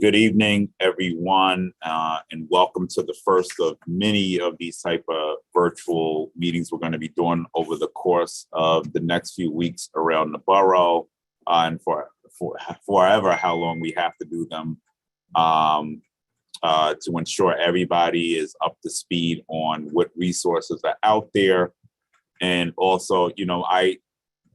Good evening, everyone, and welcome to the first of many of these type of virtual meetings we're going to be doing over the course of the next few weeks around the borough, and for forever how long we have to do them, to ensure everybody is up to speed on what resources are out there. And also, I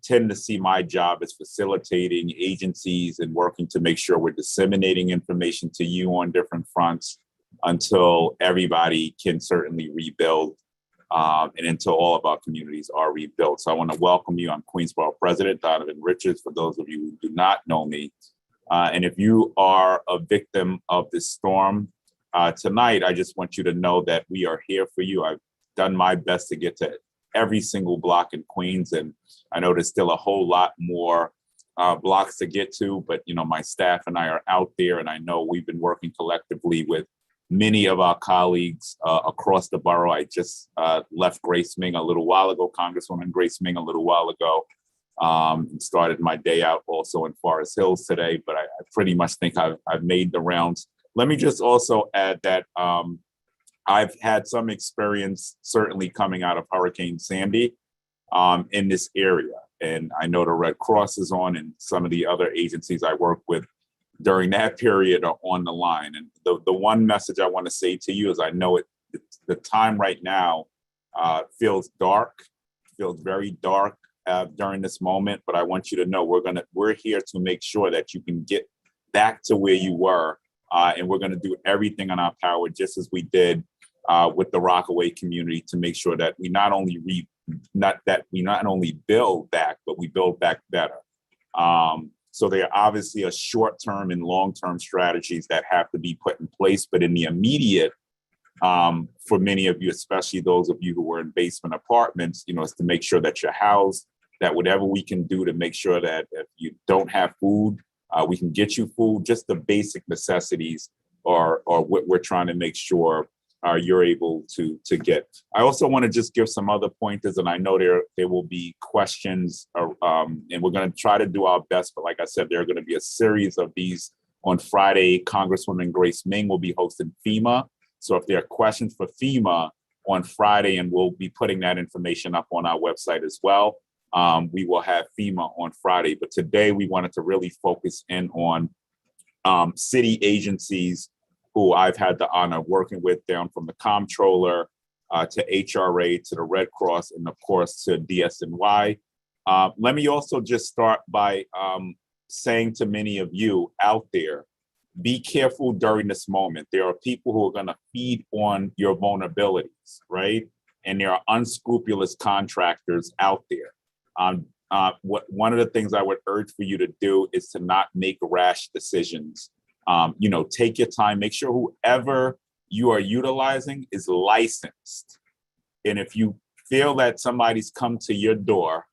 tend to see my job as facilitating agencies and working to make sure we're disseminating information to you on different fronts until everybody can certainly rebuild, and until all of our communities are rebuilt. So I want to welcome you. I'm Borough President Donovan Richards, for those of you who do not know me. And if you are a victim of this storm tonight, I just want you to know that we are here for you. I've done my best to get to every single block in Queens, and I know there's still a whole lot more blocks to get to, but my staff and I are out there, and I know we've been working collectively with many of our colleagues across the borough. I just left Grace Ming a little while ago, Congresswoman Grace Ming a little while ago, and started my day out also in Forest Hills today, but I pretty much think I've made the rounds. Let me just also add that I've had some experience certainly coming out of Hurricane Sandy in this area. And I know the Red Cross is on, and some of the other agencies I work with during that period are on the line. And the one message I want to say to you is I know the time right now feels dark, feels very dark during this moment, but I want you to know we're here to make sure that you can get back to where you were. And we're going to do everything in our power, just as we did with the Rockaway community, to make sure that we not only build back, but we build back better. So there are obviously a short-term and long-term strategies that have to be put in place, but in the immediate, for many of you, especially those of you who were in basement apartments, is to make sure that you're housed, that whatever we can do to make sure that if you don't have food, we can get you food. Just the basic necessities are what we're trying to make sure you're able to get. I also want to just give some other pointers, and I know there will be questions, and we're going to try to do our best. But like I said, there are going to be a series of these on Friday. Congresswoman Grace Ming will be hosting FEMA. So if there are questions for FEMA on Friday, and we'll be putting that information up on our website as well, we will have FEMA on Friday. But today we wanted to really focus in on city agencies who I've had the honor of working with, down from the Comptroller to HRA to the Red Cross, and of course to DSNY. Let me also just start by saying to many of you out there, be careful during this moment. There are people who are going to feed on your vulnerabilities, right? And there are unscrupulous contractors out there. One of the things I would urge for you to do is to not make rash decisions. Take your time, make sure whoever you are utilizing is licensed. And if you feel that somebody's come to your door,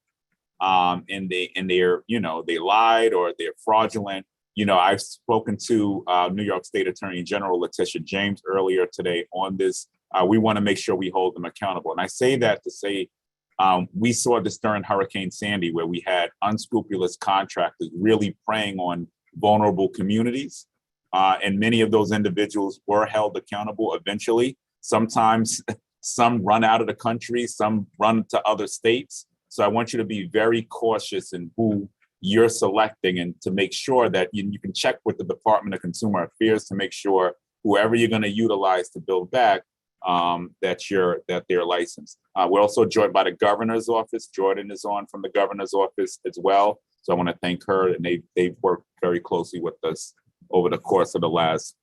and they lied or they're fraudulent, I've spoken to New York State Attorney General Letitia James earlier today on this. We want to make sure we hold them accountable. And I say that to say, we saw this during Hurricane Sandy, where we had unscrupulous contractors really preying on vulnerable communities. And many of those individuals were held accountable eventually. Sometimes some run out of the country, some run to other states. So I want you to be very cautious in who you're selecting, and to make sure that you can check with the Department of Consumer Affairs to make sure whoever you're going to utilize to build back, that they're licensed. We're also joined by the governor's office. Jordan is on from the governor's office as well. So I want to thank her, and they've worked very closely with us over the course of the last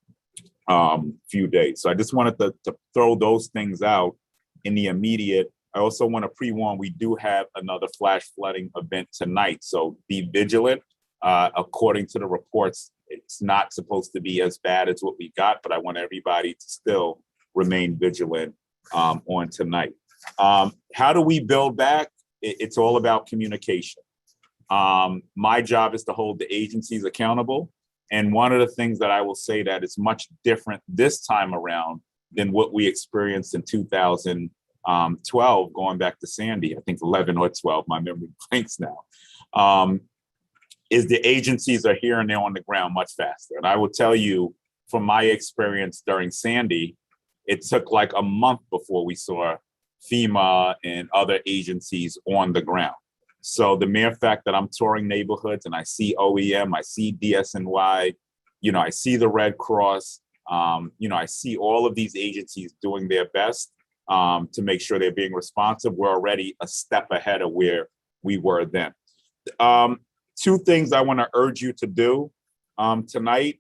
few days. So I just wanted to throw those things out in the immediate. I also want to pre-warn, we do have another flash flooding event tonight. So be vigilant. According to the reports, it's not supposed to be as bad as what we got, but I want everybody to still remain vigilant on tonight. How do we build back? It's all about communication. My job is to hold the agencies accountable. And one of the things that I will say that is much different this time around than what we experienced in 2012, going back to Sandy, I think 11 or 12, my memory blanks now, is the agencies are here and they're on the ground much faster. And I will tell you from my experience during Sandy, it took like a month before we saw FEMA and other agencies on the ground. So the mere fact that I'm touring neighborhoods and I see OEM, I see DSNY, I see the Red Cross, I see all of these agencies doing their best to make sure they're being responsive. We're already a step ahead of where we were then. Two things I want to urge you to do tonight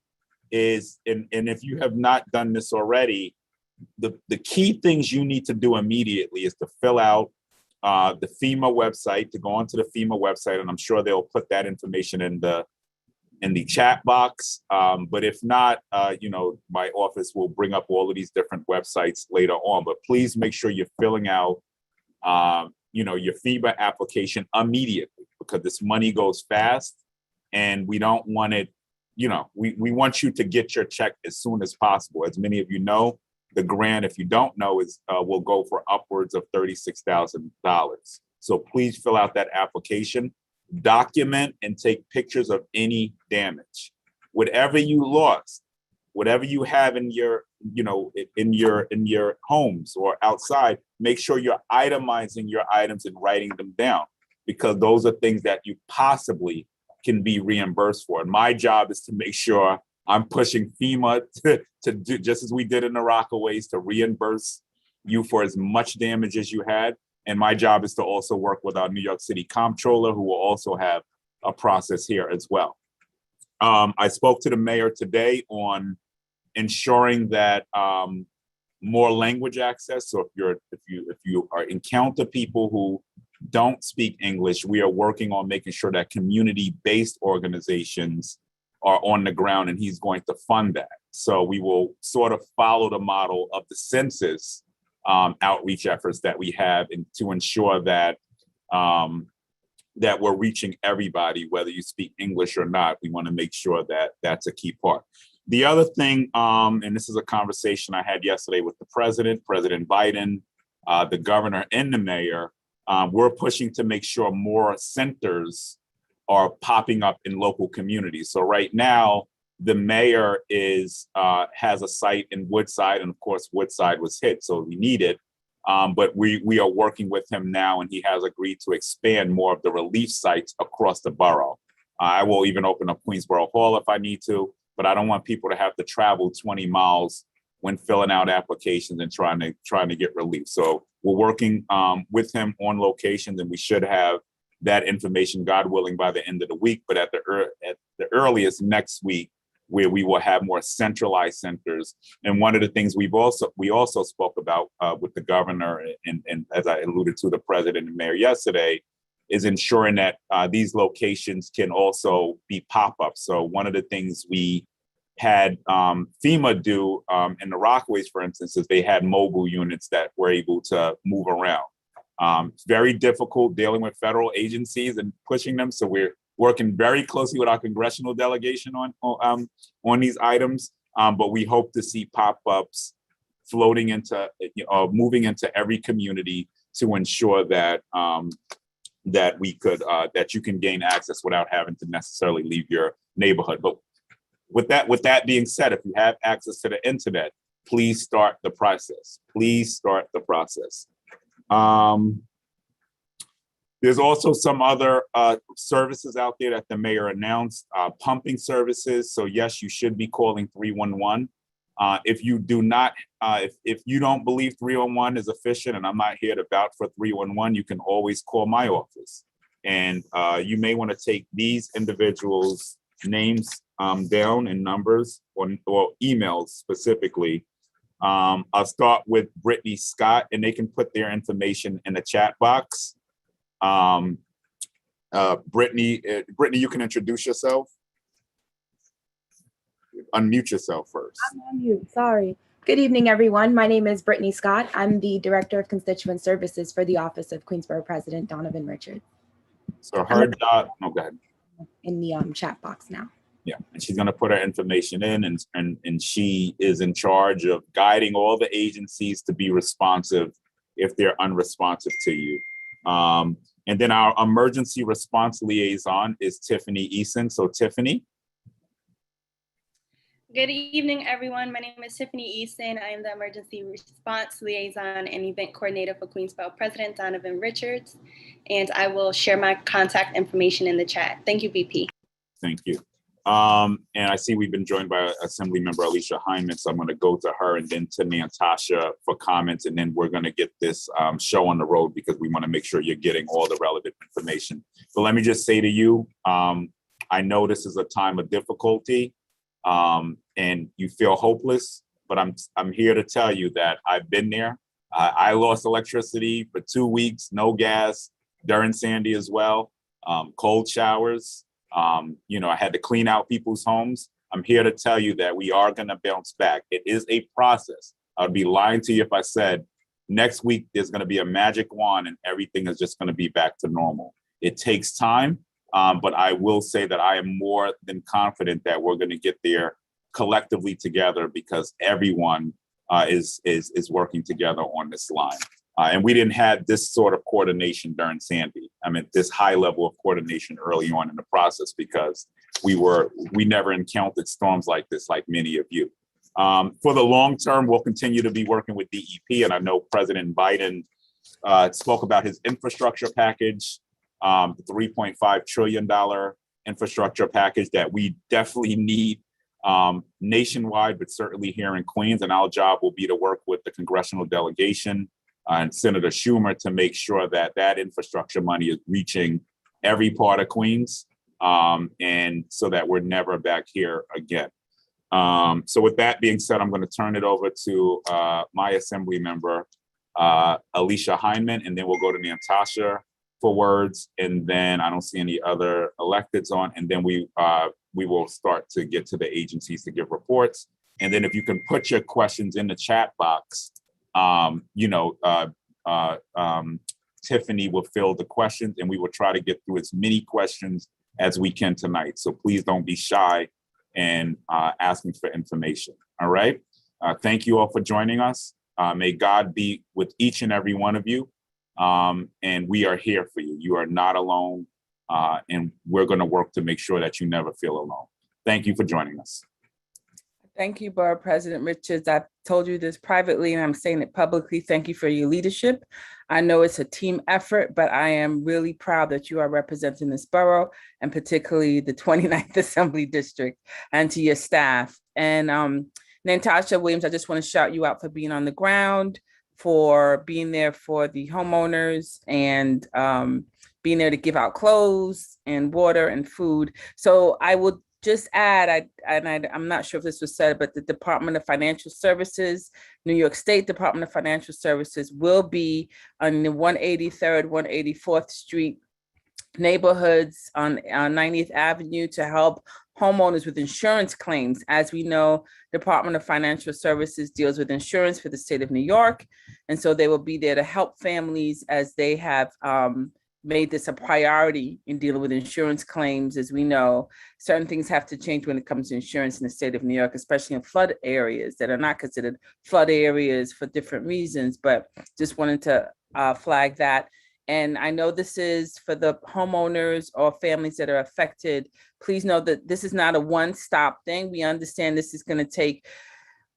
is, and if you have not done this already, the key things you need to do immediately is to fill out the FEMA website, to go onto the FEMA website, and I'm sure they'll put that information in the chat box. But if not, my office will bring up all of these different websites later on. But please make sure you're filling out, your FEMA application immediately, because this money goes fast, and we don't want it. We want you to get your check as soon as possible. As many of you know, the grant, if you don't know, will go for upwards of $36,000. So please fill out that application, document and take pictures of any damage. Whatever you lost, whatever you have in your homes or outside, make sure you're itemizing your items and writing them down, because those are things that you possibly can be reimbursed for. And my job is to make sure I'm pushing FEMA to do, just as we did in the Rockaways, to reimburse you for as much damage as you had. And my job is to also work with our New York City Comptroller, who will also have a process here as well. I spoke to the mayor today on ensuring that more language access. So if you encounter people who don't speak English, we are working on making sure that community-based organizations are on the ground, and he's going to fund that. So we will sort of follow the model of the census outreach efforts that we have, and to ensure that that we're reaching everybody, whether you speak English or not. We want to make sure that that's a key part. The other thing, and this is a conversation I had yesterday with the President Biden, the governor, and the mayor, we're pushing to make sure more centers are popping up in local communities. So right now, the mayor has a site in Woodside, and of course, Woodside was hit, so we need it. But we are working with him now, and he has agreed to expand more of the relief sites across the borough. I will even open up Queensborough Hall if I need to, but I don't want people to have to travel 20 miles when filling out applications and trying to get relief. So we're working with him on locations, and we should have that information, God willing, by the end of the week, but at the earliest next week, where we will have more centralized centers. And one of the things we also spoke about with the governor, and as I alluded to the president and mayor yesterday, is ensuring that these locations can also be pop-ups. So one of the things we had FEMA do in the Rockaways, for instance, is they had mobile units that were able to move around. It's very difficult dealing with federal agencies and pushing them. So we're working very closely with our congressional delegation on these items. But we hope to see pop-ups floating into, moving into every community to ensure that that you can gain access without having to necessarily leave your neighborhood. But with that being said, if you have access to the internet, please start the process. Please start the process. There's also some other services out there that the mayor announced, pumping services. So yes, you should be calling 311. If you do not, if you don't believe 311 is efficient, and I'm not here to vouch for 311, you can always call my office. And you may want to take these individuals' names down and numbers or emails specifically. I'll start with Brittany Scott, and they can put their information in the chat box. Brittany, you can introduce yourself. Unmute yourself first. I'm on mute, sorry. Good evening, everyone. My name is Brittany Scott. I'm the Director of Constituent Services for the Office of Borough President Donovan Richards. So her job, go ahead. In the chat box now. Yeah, and she's going to put her information in, and she is in charge of guiding all the agencies to be responsive if they're unresponsive to you. And then our emergency response liaison is Tiffany Eason. So Tiffany. Good evening, everyone. My name is Tiffany Easton. I am the Emergency Response Liaison and Event Coordinator for Borough President Donovan Richards, and I will share my contact information in the chat. Thank you, VP. Thank you. And I see we've been joined by Assemblymember Alicia Hyman, so I'm going to go to her and then to Nantasha for comments, and then we're going to get this show on the road because we want to make sure you're getting all the relevant information. But let me just say to you, I know this is a time of difficulty. And you feel hopeless, but I'm here to tell you that I've been there. I lost electricity for 2 weeks, no gas during Sandy as well, cold showers. I had to clean out people's homes. I'm here to tell you that we are going to bounce back. It is a process. I'd be lying to you if I said next week there's going to be a magic wand and everything is just going to be back to normal. It takes time. But I will say that I am more than confident that we're going to get there collectively together because everyone is working together on this line. And we didn't have this sort of coordination during Sandy. I mean, this high level of coordination early on in the process because we never encountered storms like this, like many of you. For the long term, we'll continue to be working with DEP. And I know President Biden spoke about his infrastructure package. The $3.5 trillion infrastructure package that we definitely need nationwide, but certainly here in Queens. And our job will be to work with the congressional delegation and Senator Schumer to make sure that that infrastructure money is reaching every part of Queens and so that we're never back here again. So with that being said, I'm going to turn it over to my Assembly member, Alicia Hyman, and then we'll go to Nantasha for words, and then I don't see any other electeds on, and then we will start to get to the agencies to give reports. And then if you can put your questions in the chat box, Tiffany will fill the questions, and we will try to get through as many questions as we can tonight. So please don't be shy in asking for information. All right. Thank you all for joining us. May God be with each and every one of you. And we are here for you. You are not alone. And we're going to work to make sure that you never feel alone. Thank you for joining us. Thank you, Borough President Richards. I've told you this privately and I'm saying it publicly. Thank you for your leadership. I know it's a team effort, but I am really proud that you are representing this borough and particularly the 29th Assembly District, and to your staff. And Nantasha Williams, I just want to shout you out for being on the ground, for being there for the homeowners, and being there to give out clothes and water and food. So I will just add, I'm not sure if this was said, but the Department of Financial Services, New York State Department of Financial Services, will be on the 183rd, 184th Street neighborhoods on 90th Avenue to help homeowners with insurance claims. As we know, Department of Financial Services deals with insurance for the state of New York. And so they will be there to help families as they have made this a priority in dealing with insurance claims. As we know, certain things have to change when it comes to insurance in the state of New York, especially in flood areas that are not considered flood areas for different reasons, but just wanted to flag that. And I know this is for the homeowners or families that are affected. Please know that this is not a one-stop thing. We understand this is going to take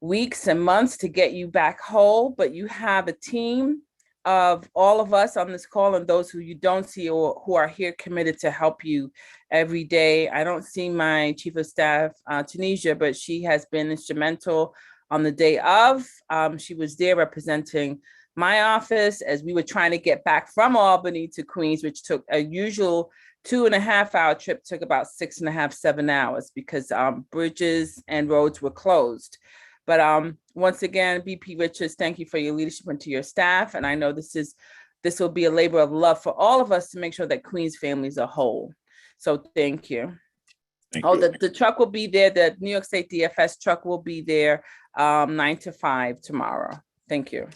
weeks and months to get you back whole, but you have a team of all of us on this call and those who you don't see or who are here committed to help you every day. I don't see my Chief of Staff, Tunisia, but she has been instrumental on the day of. She was there representing my office as we were trying to get back from Albany to Queens, which took a usual 2.5-hour trip, took about 6.5, 7 hours because bridges and roads were closed. But once again, VP Richards, thank you for your leadership and to your staff. And I know this will be a labor of love for all of us to make sure that Queens families are whole. So thank you. Thank you. The truck will be there. The New York State DFS truck will be there 9 to 5 tomorrow. Thank you.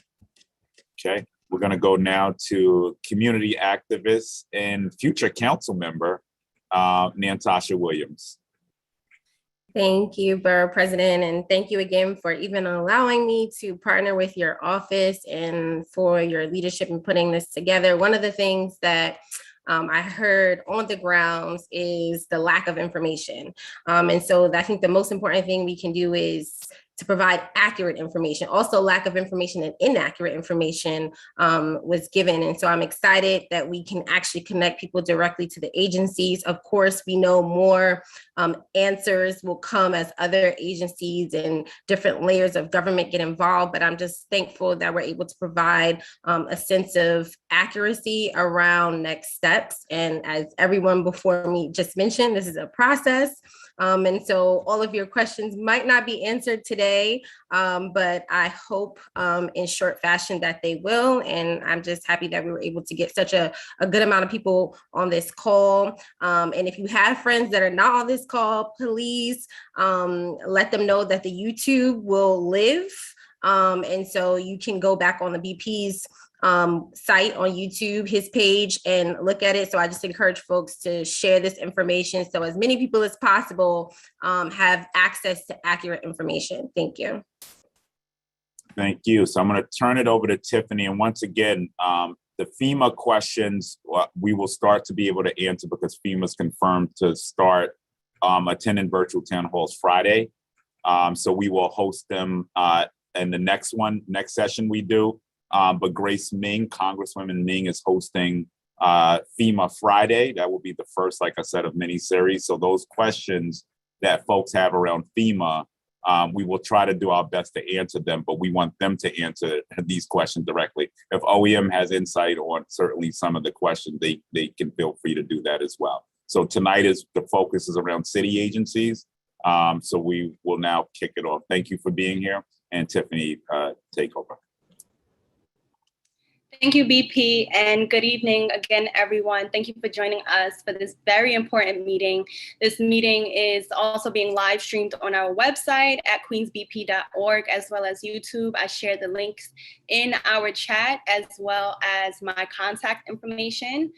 Okay, we're going to go now to community activist and future council member, Nantasha Williams. Thank you, Borough President, and thank you again for even allowing me to partner with your office and for your leadership in putting this together. One of the things that I heard on the grounds is the lack of information. And so I think the most important thing we can do is to provide accurate information. Also, lack of information and inaccurate information was given. And so I'm excited that we can actually connect people directly to the agencies. Of course, we know more answers will come as other agencies and different layers of government get involved, but I'm just thankful that we're able to provide a sense of accuracy around next steps. And as everyone before me just mentioned, this is a process. And so all of your questions might not be answered today, but I hope in short fashion that they will. And I'm just happy that we were able to get such a good amount of people on this call. And if you have friends that are not on this call, please let them know that the YouTube will live. And so you can go back on the BP's site on YouTube, his page, and look at it. So I just encourage folks to share this information so as many people as possible have access to accurate information. Thank you. Thank you. So I'm going to turn it over to Tiffany. And once again, the FEMA questions, we will start to be able to answer because FEMA's confirmed to start attending virtual town halls Friday. So we will host them in the next session we do. But Grace Ming, Congresswoman Ming, is hosting FEMA Friday. That will be the first, like I said, of many series. So those questions that folks have around FEMA, we will try to do our best to answer them, but we want them to answer these questions directly. If OEM has insight on certainly some of the questions, they can feel free to do that as well. So tonight the focus is around city agencies. So we will now kick it off. Thank you for being here. And Tiffany, take over. Thank you, BP, and good evening again, everyone. Thank you for joining us for this very important meeting. This meeting is also being live streamed on our website at queensbp.org, as well as YouTube. I shared the links in our chat, as well as my contact information.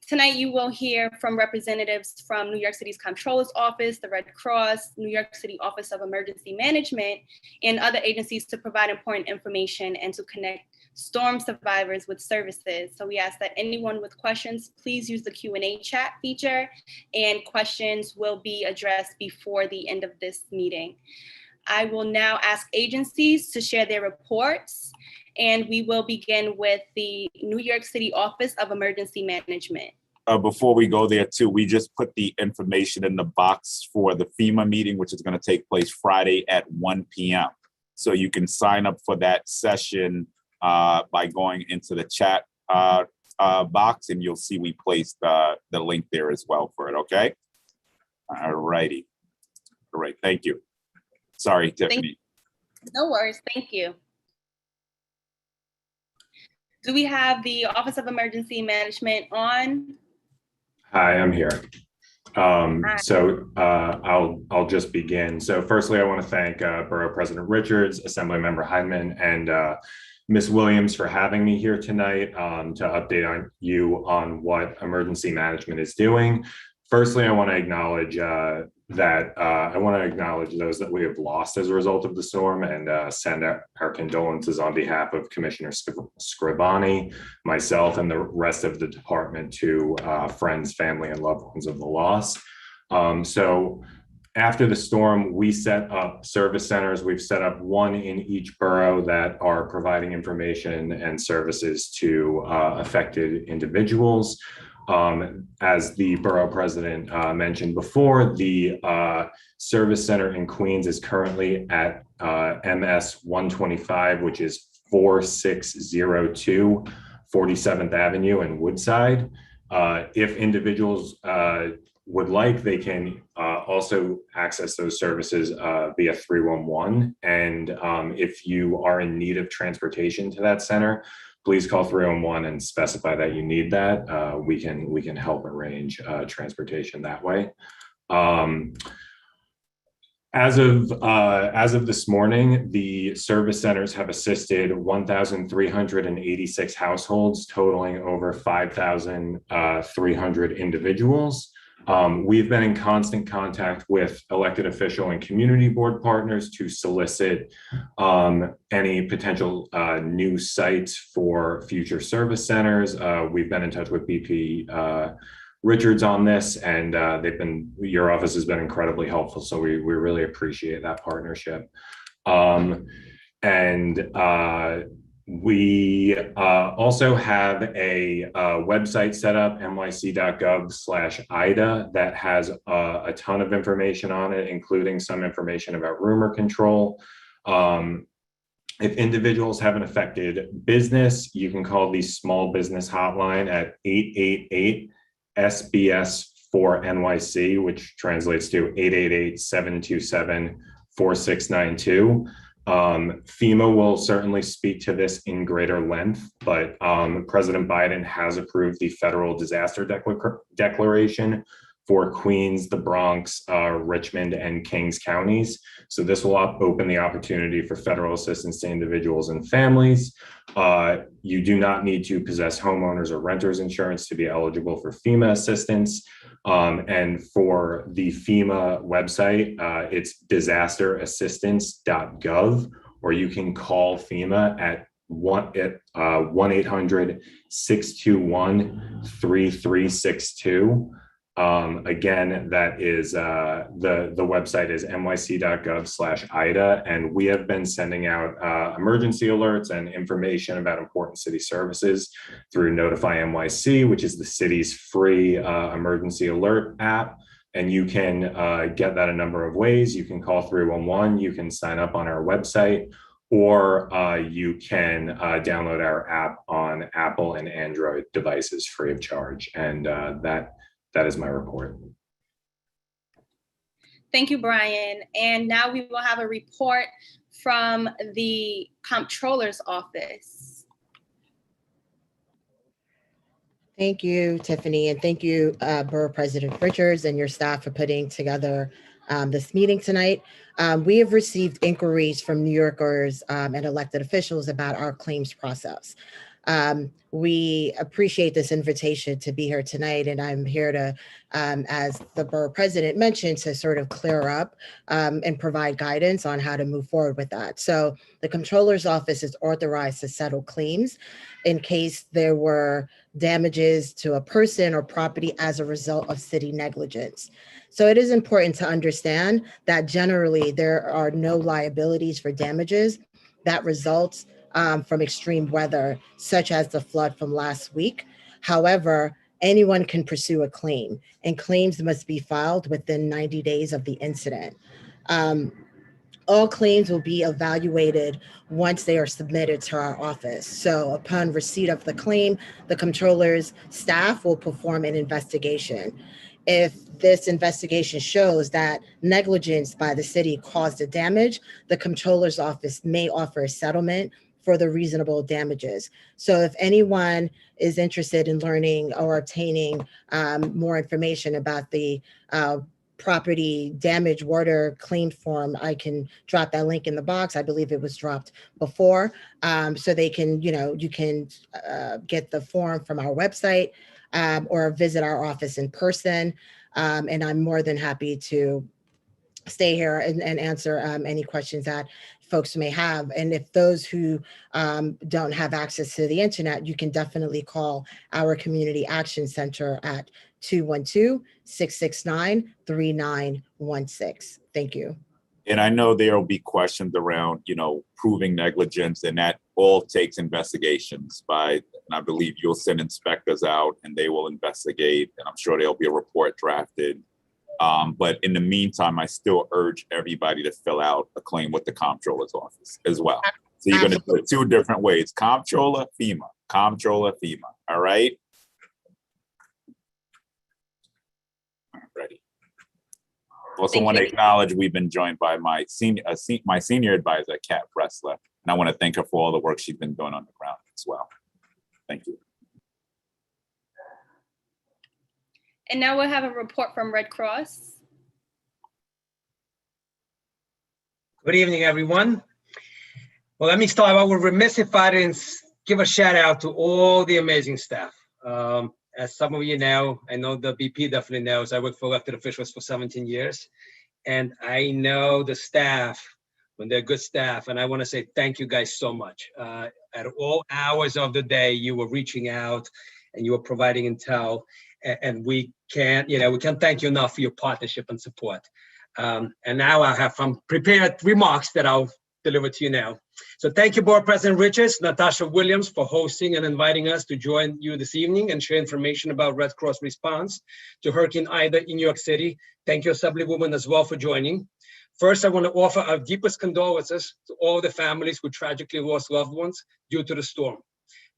Tonight, you will hear from representatives from New York City's Comptroller's Office, the Red Cross, New York City Office of Emergency Management, and other agencies to provide important information and to connect storm survivors with services. So we ask that anyone with questions, please use the Q&A chat feature, and questions will be addressed before the end of this meeting. I will now ask agencies to share their reports, and we will begin with the New York City Office of Emergency Management. Before we go there too, we just put the information in the box for the FEMA meeting, which is going to take place Friday at 1 p.m. So you can sign up for that session by going into the chat box, and you'll see we placed the link there as well for it, okay? All righty. All right, thank you. Sorry, Tiffany. No worries, thank you. Do we have the Office of Emergency Management on? Hi, I'm here. So I'll just begin. So firstly, I want to thank Borough President Richards, Assemblymember Hyndman, and Ms. Williams for having me here tonight to update you on what emergency management is doing. Firstly, I want to acknowledge those that we have lost as a result of the storm, and send our condolences on behalf of Commissioner Scrivani, myself, and the rest of the department to friends, family, and loved ones of the loss. So after the storm, we set up service centers. We've set up one in each borough that are providing information and services to affected individuals. As the borough president mentioned before, the service center in Queens is currently at MS 125, which is 4602 47th Avenue in Woodside. If individuals would like, they can also access those services via 311. And if you are in need of transportation to that center, please call 311 and specify that you need that. We can help arrange transportation that way. As of this morning, the service centers have assisted 1,386 households, totaling over 5,300 individuals. We've been in constant contact with elected official and community board partners to solicit any potential new sites for future service centers. We've been in touch with BP Richards on this, and your office has been incredibly helpful. So we really appreciate that partnership. We also have a website set up, nyc.gov/IDA, that has a ton of information on it, including some information about rumor control. If individuals have an affected business, you can call the small business hotline at 888-SBS4NYC, which translates to 888-727-4692. FEMA will certainly speak to this in greater length, but President Biden has approved the federal disaster declaration for Queens, the Bronx, Richmond, and Kings counties. So this will open the opportunity for federal assistance to individuals and families. You do not need to possess homeowners or renters insurance to be eligible for FEMA assistance. And for the FEMA website, it's disasterassistance.gov, or you can call FEMA at 1-800-621-3362. Again, that is the website is nyc.gov/IDA, and we have been sending out emergency alerts and information about important city services through Notify NYC, which is the city's free emergency alert app. And you can get that a number of ways. You can call 311, you can sign up on our website, or you can download our app on Apple and Android devices free of charge. And that is my report. Thank you, Brian. And now we will have a report from the Comptroller's Office. Thank you, Tiffany, and thank you, Borough President Richards and your staff for putting together this meeting tonight. We have received inquiries from New Yorkers and elected officials about our claims process. We appreciate this invitation to be here tonight, and I'm here to, as the Borough President mentioned, to sort of clear up and provide guidance on how to move forward with that. So the Comptroller's Office is authorized to settle claims in case there were damages to a person or property as a result of city negligence. So it is important to understand that generally there are no liabilities for damages that results from extreme weather, such as the flood from last week. However, anyone can pursue a claim, and claims must be filed within 90 days of the incident. All claims will be evaluated once they are submitted to our office. So upon receipt of the claim, the Comptroller's staff will perform an investigation. If this investigation shows that negligence by the city caused the damage, the Comptroller's Office may offer a settlement for the reasonable damages. So if anyone is interested in learning or obtaining more information about the property damage water claim form, I can drop that link in the box. I believe it was dropped before. So they can, you can get the form from our website or visit our office in person. And I'm more than happy to stay here and answer any questions that folks may have. And if those who don't have access to the internet, you can definitely call our Community Action Center at 212-669-3916. Thank you. And I know there will be questions around, proving negligence, and that all takes investigations and I believe you'll send inspectors out and they will investigate, and I'm sure there'll be a report drafted. But in the meantime, I still urge everybody to fill out a claim with the Comptroller's Office as well. So you're going to do it two different ways: Comptroller, FEMA, Comptroller, FEMA. All right. Ready. Also want to acknowledge we've been joined by my senior advisor, Kat Bressler, and I want to thank her for all the work she's been doing on the ground as well. Thank you. And now we'll have a report from Red Cross. Good evening, everyone. Well, let me start. I would remiss if I didn't give a shout out to all the amazing staff. As some of you know, I know the BP definitely knows, I worked for elected officials for 17 years. And I know the staff, when they're good staff, and I want to say thank you guys so much. At all hours of the day, you were reaching out and you were providing intel, and we can't thank you enough for your partnership and support. And now I have some prepared remarks that I'll deliver to you now. So thank you, Borough President Richards, Nantasha Williams, for hosting and inviting us to join you this evening and share information about Red Cross response to Hurricane Ida in New York City. Thank you, Assemblywoman, as well, for joining. First, I want to offer our deepest condolences to all the families who tragically lost loved ones due to the storm.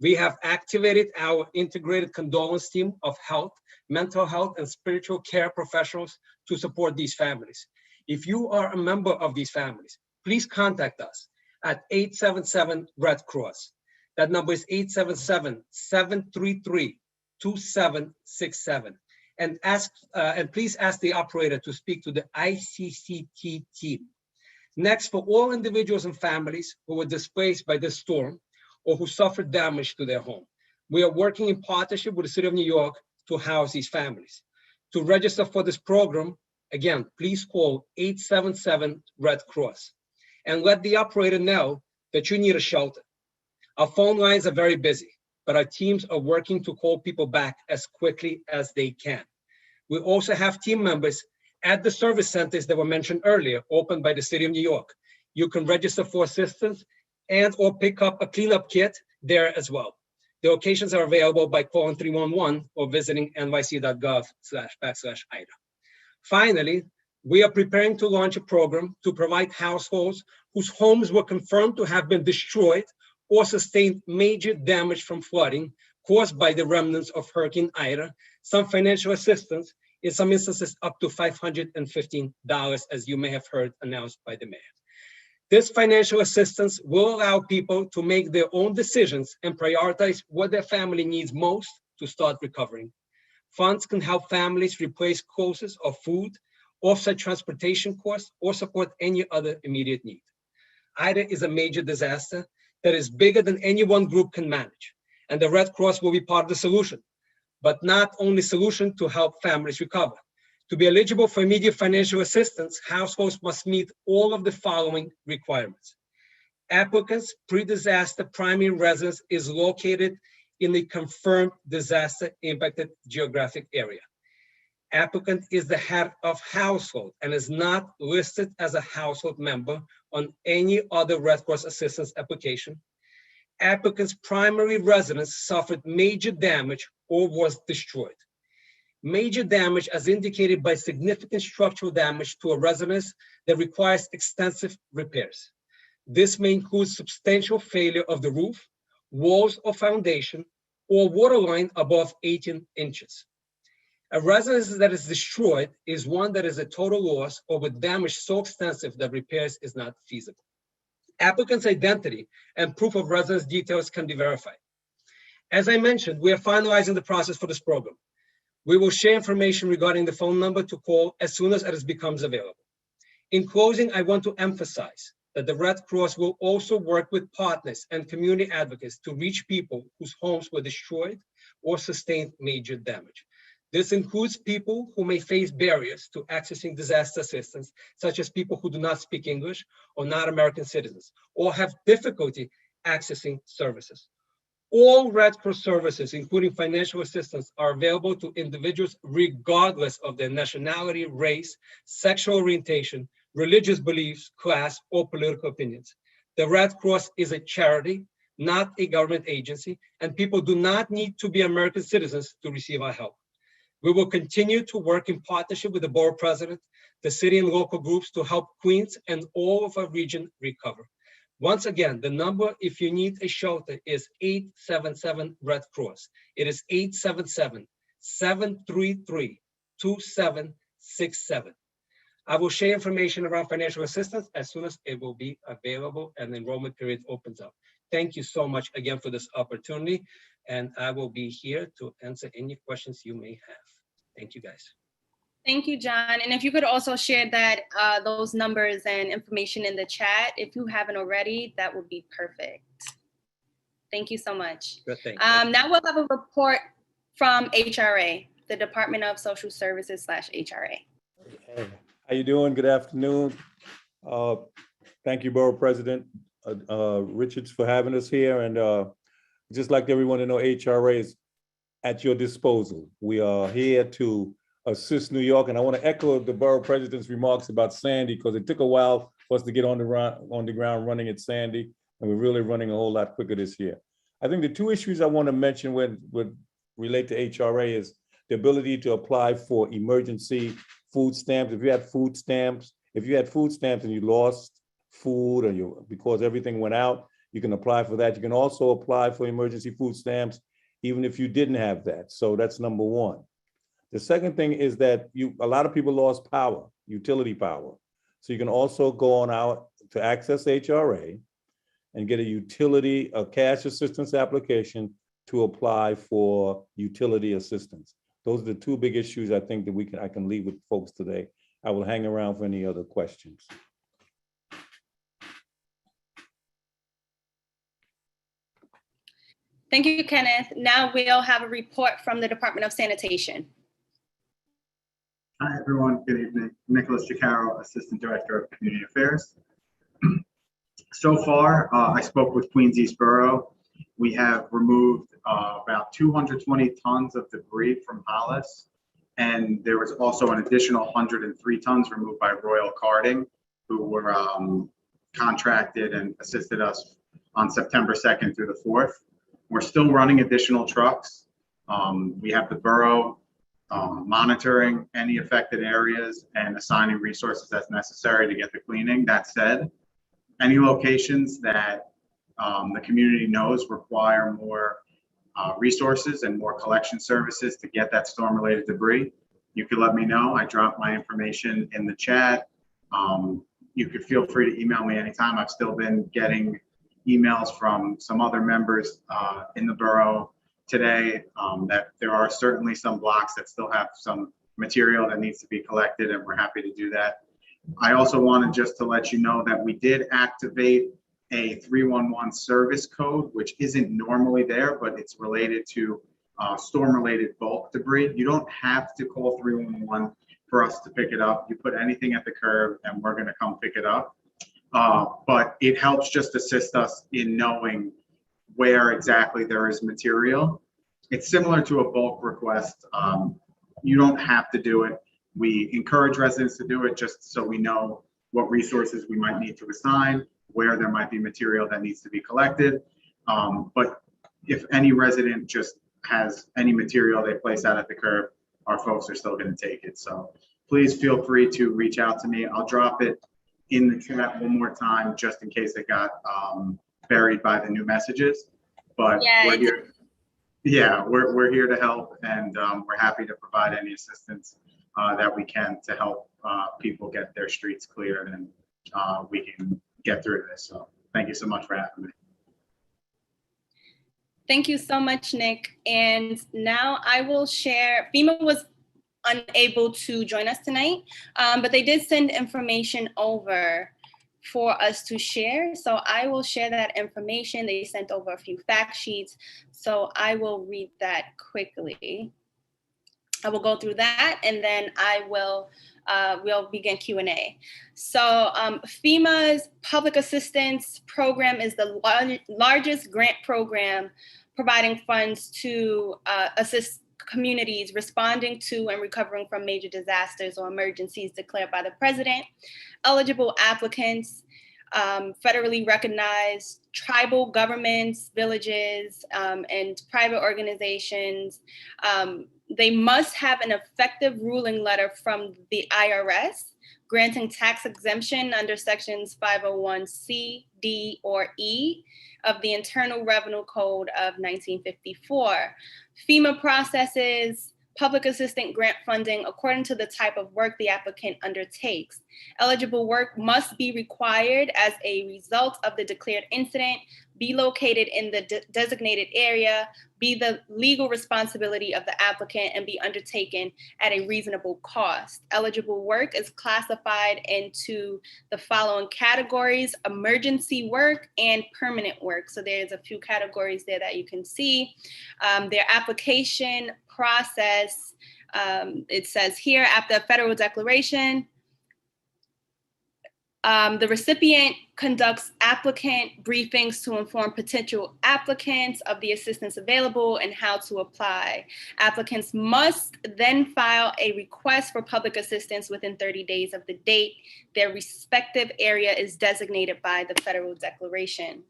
We have activated our integrated condolence team of health, mental health, and spiritual care professionals to support these families. If you are a member of these families, please contact us at 877 Red Cross. That number is 877-733-2767. And please ask the operator to speak to the ICCT team. Next, for all individuals and families who were displaced by this storm or who suffered damage to their home, we are working in partnership with the City of New York to house these families. To register for this program, again, please call 877 Red Cross and let the operator know that you need a shelter. Our phone lines are very busy, but our teams are working to call people back as quickly as they can. We also have team members at the service centers that were mentioned earlier, opened by the City of New York. You can register for assistance and or pick up a cleanup kit there as well. The locations are available by calling 311 or visiting nyc.gov//Ida. Finally, we are preparing to launch a program to provide households whose homes were confirmed to have been destroyed or sustained major damage from flooding caused by the remnants of Hurricane Ida, some financial assistance, in some instances up to $515, as you may have heard announced by the mayor. This financial assistance will allow people to make their own decisions and prioritize what their family needs most to start recovering. Funds can help families replace clothes or food, offset transportation costs, or support any other immediate need. Ida is a major disaster that is bigger than any one group can manage, and the Red Cross will be part of the solution, but not only solution to help families recover. To be eligible for immediate financial assistance, households must meet all of the following requirements. Applicants' pre-disaster primary residence is located in the confirmed disaster impacted geographic area. Applicant is the head of household and is not listed as a household member on any other Red Cross assistance application. Applicant's primary residence suffered major damage or was destroyed. Major damage as indicated by significant structural damage to a residence that requires extensive repairs. This may include substantial failure of the roof, walls or foundation, or water line above 18 inches. A residence that is destroyed is one that is a total loss or with damage so extensive that repairs is not feasible. Applicant's identity and proof of residence details can be verified. As I mentioned, we are finalizing the process for this program. We will share information regarding the phone number to call as soon as it becomes available. In closing, I want to emphasize that the Red Cross will also work with partners and community advocates to reach people whose homes were destroyed or sustained major damage. This includes people who may face barriers to accessing disaster assistance, such as people who do not speak English or not American citizens, or have difficulty accessing services. All Red Cross services, including financial assistance, are available to individuals regardless of their nationality, race, sexual orientation, religious beliefs, class, or political opinions. The Red Cross is a charity, not a government agency, and people do not need to be American citizens to receive our help. We will continue to work in partnership with the Borough President, the city and local groups to help Queens and all of our region recover. Once again, the number, if you need a shelter, is 877 Red Cross. It is 877-733-2767. I will share information around financial assistance as soon as it will be available and the enrollment period opens up. Thank you so much again for this opportunity, and I will be here to answer any questions you may have. Thank you, guys. Thank you, John. And if you could also share that those numbers and information in the chat, if you haven't already, that would be perfect. Thank you so much. Good thing. Now we'll have a report from HRA, the Department of Social Services / HRA. Hey, how you doing? Good afternoon. Thank you, Borough President Richards, for having us here. And just like everyone to know, HRA is at your disposal. We are here to assist New York. And I want to echo the Borough President's remarks about Sandy, because it took a while for us to get on the ground running at Sandy. And we're really running a whole lot quicker this year. I think the two issues I want to mention would relate to HRA is the ability to apply for emergency food stamps. If you had food stamps and you lost food or because everything went out, you can apply for that. You can also apply for emergency food stamps even if you didn't have that. So that's number one. The second thing is that a lot of people lost power, utility power. So you can also go on out to access HRA and get a cash assistance application to apply for utility assistance. Those are the two big issues I think that I can leave with folks today. I will hang around for any other questions. Thank you, Kenneth. Now we'll have a report from the Department of Sanitation. Hi, everyone. Good evening. Nicholas Giacaro, Assistant Director of Community Affairs. So far, I spoke with Queens East Borough. We have removed about 220 tons of debris from Hollis, and there was also an additional 103 tons removed by Royal Carding, who were contracted and assisted us on September 2nd through the 4th. We're still running additional trucks. We have the borough monitoring any affected areas and assigning resources as necessary to get the cleaning. That said, any locations that the community knows require more resources and more collection services to get that storm-related debris, you could let me know. I dropped my information in the chat. You could feel free to email me anytime. I've still been getting emails from some other members in the borough today that there are certainly some blocks that still have some material that needs to be collected, and we're happy to do that. I also wanted just to let you know that we did activate a 311 service code, which isn't normally there, but it's related to storm-related bulk debris. You don't have to call 311 for us to pick it up. You put anything at the curb and we're gonna come pick it up. But it helps just assist us in knowing where exactly there is material. It's similar to a bulk request. You don't have to do it. We encourage residents to do it just so we know what resources we might need to assign, where there might be material that needs to be collected. But if any resident just has any material they place out at the curb, our folks are still going to take it. So please feel free to reach out to me. I'll drop it in the chat one more time, just in case it got buried by the new messages. But yeah, we're here. Yeah, we're here to help, and we're happy to provide any assistance that we can to help people get their streets cleared, and we can get through this. So thank you so much for having me. Thank you so much, Nick. And now I will share. FEMA was unable to join us tonight, but they did send information over for us to share. So I will share that information. They sent over a few fact sheets. So I will read that quickly. I will go through that, and then I will we'll begin Q&A. So FEMA's Public Assistance Program is the largest grant program providing funds to assist communities responding to and recovering from major disasters or emergencies declared by the president. Eligible applicants, federally recognized tribal governments, villages, and private organizations. They must have an effective ruling letter from the IRS granting tax exemption under sections 501C, D, or E of the Internal Revenue Code of 1954. FEMA processes public assistance grant funding according to the type of work the applicant undertakes. Eligible work must be required as a result of the declared incident, be located in the designated area, be the legal responsibility of the applicant, and be undertaken at a reasonable cost. Eligible work is classified into the following categories: emergency work and permanent work. So there's a few categories there that you can see. Their application process, it says here, after a federal declaration, the recipient conducts applicant briefings to inform potential applicants of the assistance available and how to apply. Applicants must then file a request for public assistance within 30 days of the date their respective area is designated by the federal declaration.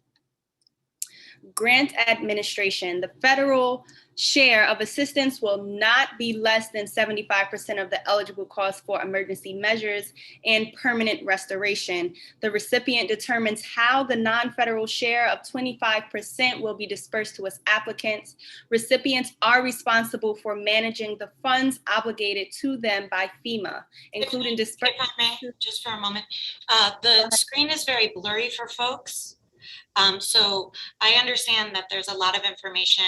Grant administration. The federal share of assistance will not be less than 75% of the eligible cost for emergency measures and permanent restoration. The recipient determines how the non-federal share of 25% will be dispersed to its applicants. Recipients are responsible for managing the funds obligated to them by FEMA, including disbursement. If I may, just for a moment, the screen is very blurry for folks. So I understand that there's a lot of information.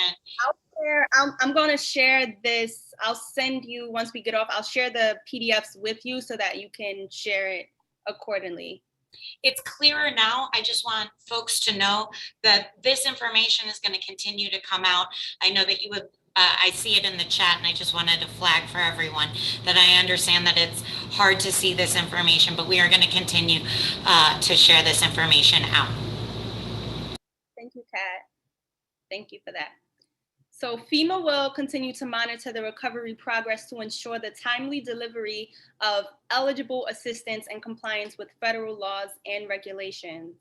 I'm going to share this. I'll send you, once we get off, I'll share the PDFs with you so that you can share it accordingly. It's clearer now. I just want folks to know that this information is going to continue to come out. I know that you would, I see it in the chat, and I just wanted to flag for everyone that I understand that it's hard to see this information, but we are going to continue to share this information out. Thank you, Kat. Thank you for that. So FEMA will continue to monitor the recovery progress to ensure the timely delivery of eligible assistance and compliance with federal laws and regulations.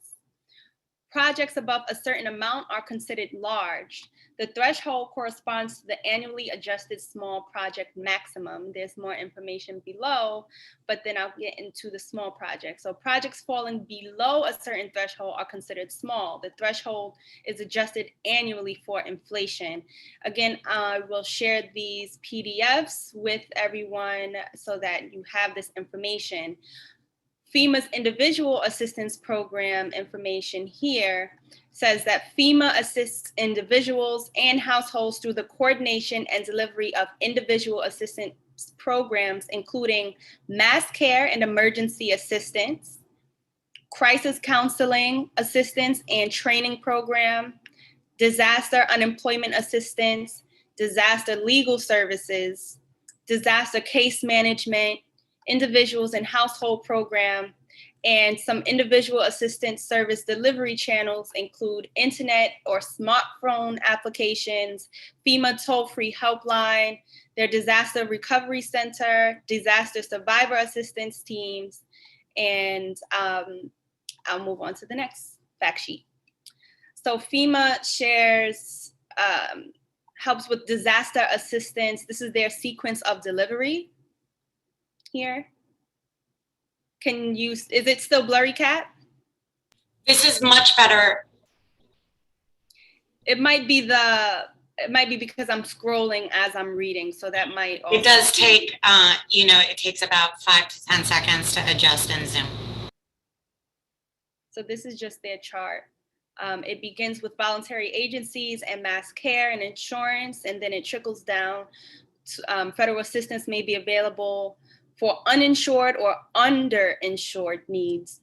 Projects above a certain amount are considered large. The threshold corresponds to the annually adjusted small project maximum. There's more information below, but then I'll get into the small projects. So projects falling below a certain threshold are considered small. The threshold is adjusted annually for inflation. Again, I will share these PDFs with everyone so that you have this information. FEMA's individual assistance program information here says that FEMA assists individuals and households through the coordination and delivery of individual assistance programs, including mass care and emergency assistance, crisis counseling assistance and training program, disaster unemployment assistance, disaster legal services, disaster case management, individuals and household program, and some individual assistance service delivery channels include internet or smartphone applications, FEMA toll-free helpline, their disaster recovery center, disaster survivor assistance teams, and I'll move on to the next fact sheet. So FEMA shares, helps with disaster assistance. This is their sequence of delivery here. Can you, is it still blurry, Kat? This is much better. It might be because I'm scrolling as I'm reading, so that might also. It does take, you know, it takes about 5 to 10 seconds to adjust in Zoom. So this is just their chart. It begins with voluntary agencies and mass care and insurance, and then it trickles down. Federal assistance may be available for uninsured or underinsured needs,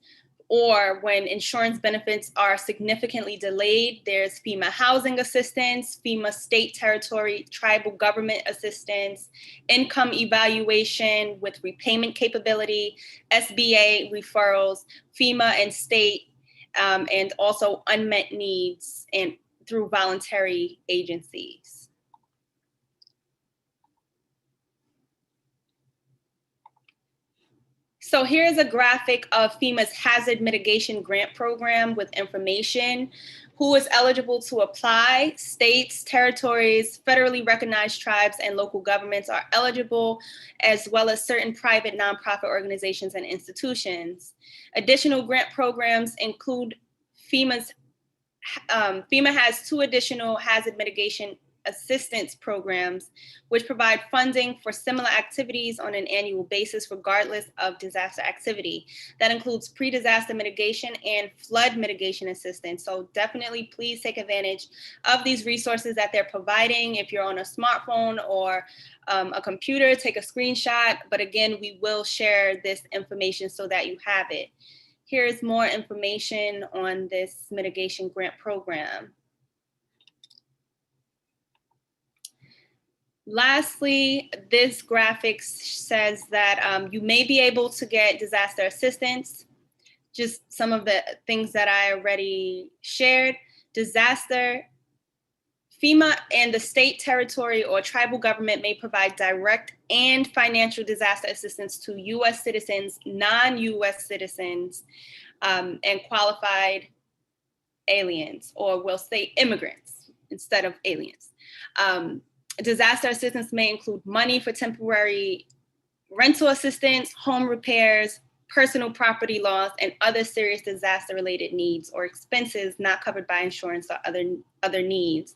or when insurance benefits are significantly delayed. There's FEMA housing assistance, FEMA state, territory, tribal government assistance, income evaluation with repayment capability, SBA referrals, FEMA and state, and also unmet needs and through voluntary agencies. So here's a graphic of FEMA's Hazard Mitigation Grant Program with information. Who is eligible to apply? States, territories, federally recognized tribes, and local governments are eligible, as well as certain private nonprofit organizations and institutions. Additional grant programs include FEMA has 2 additional hazard mitigation assistance programs, which provide funding for similar activities on an annual basis, regardless of disaster activity. That includes pre-disaster mitigation and flood mitigation assistance. So definitely please take advantage of these resources that they're providing. If you're on a smartphone or a computer, take a screenshot. But again, we will share this information so that you have it. Here's more information on this mitigation grant program. Lastly, this graphic says that you may be able to get disaster assistance. Just some of the things that I already shared. FEMA and the state, territory, or tribal government may provide direct and financial disaster assistance to U.S. citizens, non-U.S. citizens, and qualified aliens, or we'll say immigrants instead of aliens. Disaster assistance may include money for temporary rental assistance, home repairs, personal property loss, and other serious disaster-related needs or expenses not covered by insurance or other needs.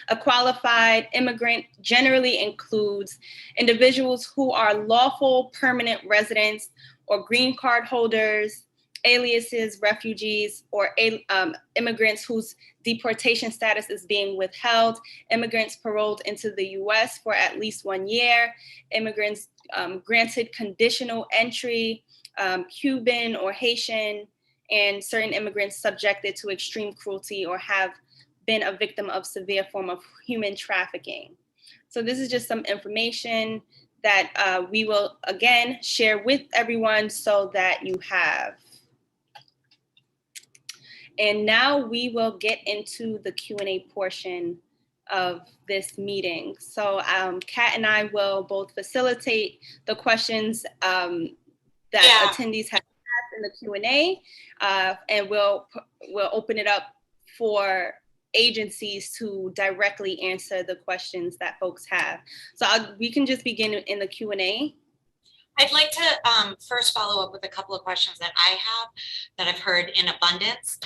A qualified immigrant generally includes individuals who are lawful permanent residents or green card holders, aliases, refugees, or immigrants whose deportation status is being withheld, immigrants paroled into the US for at least 1 year, immigrants granted conditional entry, Cuban or Haitian, and certain immigrants subjected to extreme cruelty or have been a victim of severe form of human trafficking. So this is just some information that we will, again, share with everyone so that you have. And now we will get into the Q&A portion of this meeting. So Kat and I will both facilitate the questions that attendees have asked in the Q&A, and we'll open it up for agencies to directly answer the questions that folks have. So we can just begin in the Q&A. I'd like to first follow up with a couple of questions that I have that I've heard in abundance.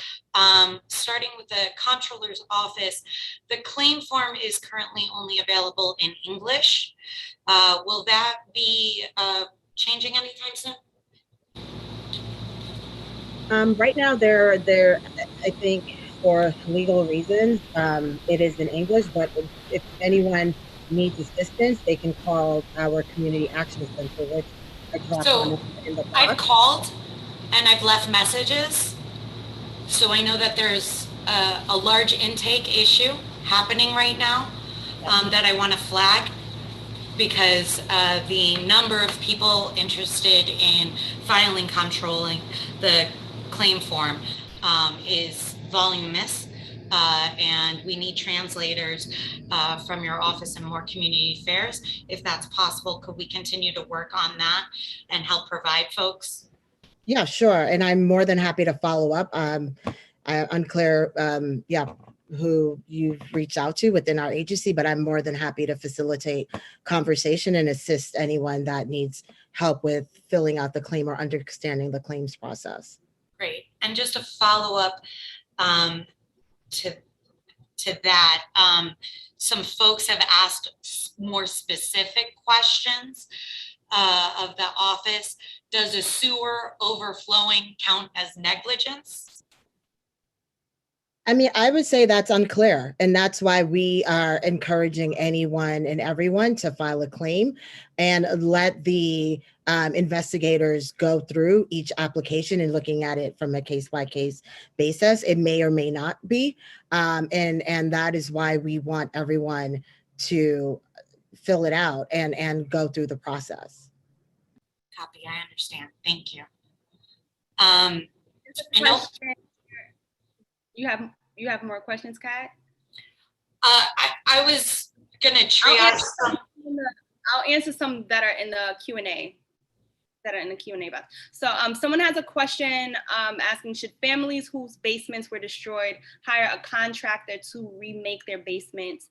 Starting with the Comptroller's office, the claim form is currently only available in English. Will that be changing anytime soon? Right now, they're, I think, for legal reasons, it is in English, but if anyone needs assistance, they can call our community action center, which I dropped on in the box. I've called and I've left messages. So I know that there's a large intake issue happening right now that I want to flag, because the number of people interested in filing, controlling the claim form is voluminous, and we need translators from your office and more community affairs. If that's possible, could we continue to work on that and help provide folks? Yeah, sure. And I'm more than happy to follow up. Unclear, who you've reached out to within our agency, but I'm more than happy to facilitate conversation and assist anyone that needs help with filling out the claim or understanding the claims process. Great. And just a follow up to that, some folks have asked more specific questions of the office. Does a sewer overflowing count as negligence? I mean, I would say that's unclear, and that's why we are encouraging anyone and everyone to file a claim and let the investigators go through each application and looking at it from a case-by-case basis. It may or may not be, and that is why we want everyone to fill it out and go through the process. Copy, I understand. Thank you. You have more questions, Kat? I was gonna triage some. I'll answer some that are in the Q&A. Box. So someone has a question asking, should families whose basements were destroyed hire a contractor to remake their basements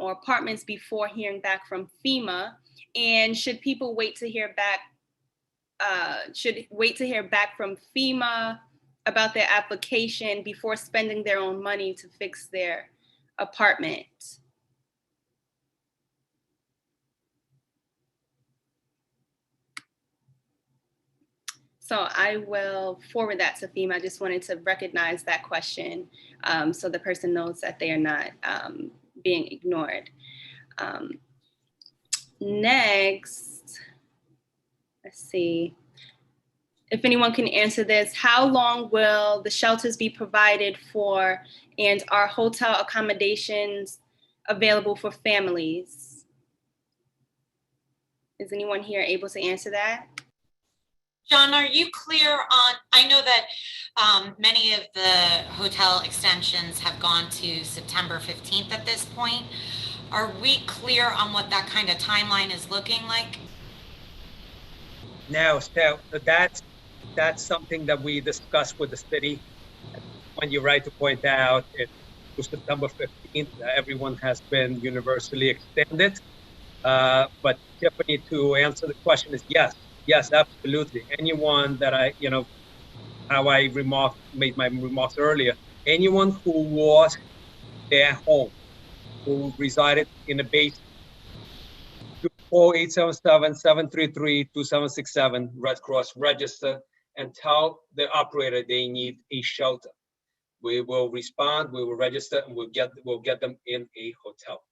or apartments before hearing back from FEMA? And should people wait to hear back? From FEMA about their application before spending their own money to fix their apartment? So I will forward that to FEMA. I just wanted to recognize that question so the person knows that they are not being ignored. Next, let's see. If anyone can answer this, how long will the shelters be provided for, and are hotel accommodations available for families? Is anyone here able to answer that? John, are you clear on, I know that many of the hotel extensions have gone to September 15th at this point. Are we clear on what that kind of timeline is looking like? No, so that's something that we discussed with the city. When you're right to point out, it was September 15th. Everyone has been universally extended. But Tiffany, to answer the question is yes, absolutely. Anyone that how I made my remarks earlier, anyone who lost their home, who resided in a base, 877-733-2767, Red Cross, register and tell the operator they need a shelter. We will respond, we will register, and we'll get them in a hotel.